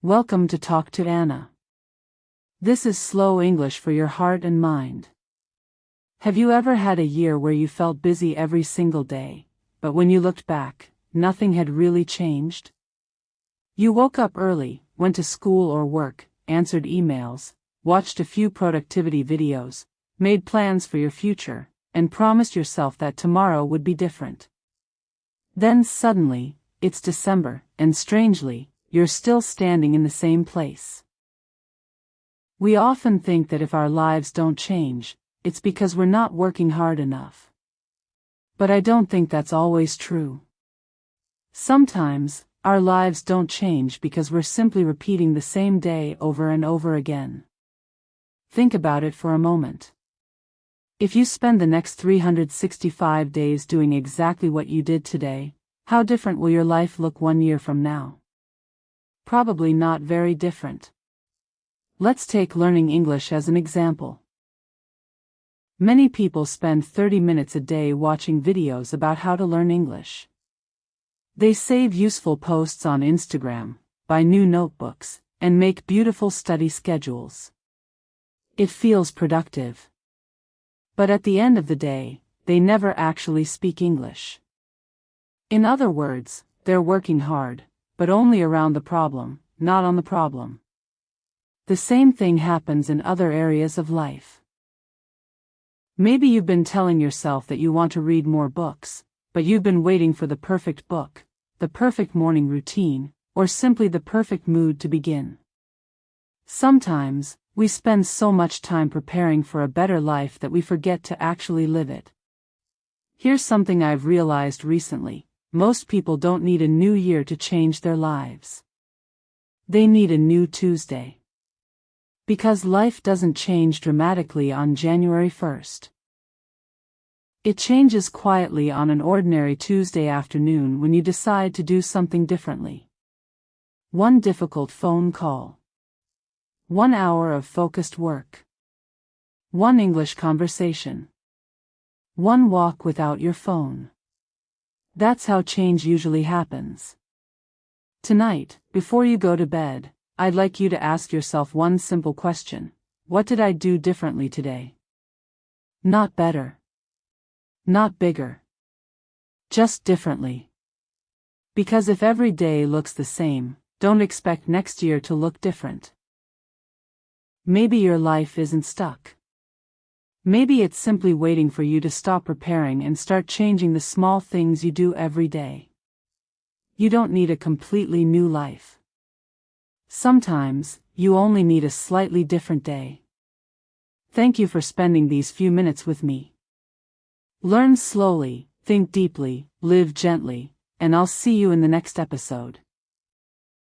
Welcome to Talk to Anna. This is slow English for your heart and mind. Have you ever had a year where you felt busy every single day, but when you looked back, nothing had really changed? You woke up early, went to school or work, answered emails, watched a few productivity videos, made plans for your future, and promised yourself that tomorrow would be different. Then suddenly, it's December, and strangely, you're still standing in the same place. We often think that if our lives don't change, it's because we're not working hard enough. But I don't think that's always true. Sometimes, our lives don't change because we're simply repeating the same day over and over again. Think about it for a moment. If you spend the next 365 days doing exactly what you did today, how different will your life look 1 year from now? Probably not very different. Let's take learning English as an example. Many people spend 30 minutes a day watching videos about how to learn English. They save useful posts on Instagram, buy new notebooks, and make beautiful study schedules. It feels productive. But at the end of the day, they never actually speak English. In other words, they're working hard, but only around the problem, not on the problem. The same thing happens in other areas of life. Maybe you've been telling yourself that you want to read more books, but you've been waiting for the perfect book, the perfect morning routine, or simply the perfect mood to begin. Sometimes, we spend so much time preparing for a better life that we forget to actually live it. Here's something I've realized recently. Most people don't need a new year to change their lives. They need a new Tuesday. Because life doesn't change dramatically on January 1st. It changes quietly on an ordinary Tuesday afternoon when you decide to do something differently. One difficult phone call. 1 hour of focused work. One English conversation. One walk without your phone. That's how change usually happens. Tonight, before you go to bed, I'd like you to ask yourself one simple question. What did I do differently today? Not better. Not bigger. Just differently. Because if every day looks the same, don't expect next year to look different. Maybe your life isn't stuck. Maybe it's simply waiting for you to stop preparing and start changing the small things you do every day. You don't need a completely new life. Sometimes, you only need a slightly different day. Thank you for spending these few minutes with me. Learn slowly, think deeply, live gently, and I'll see you in the next episode.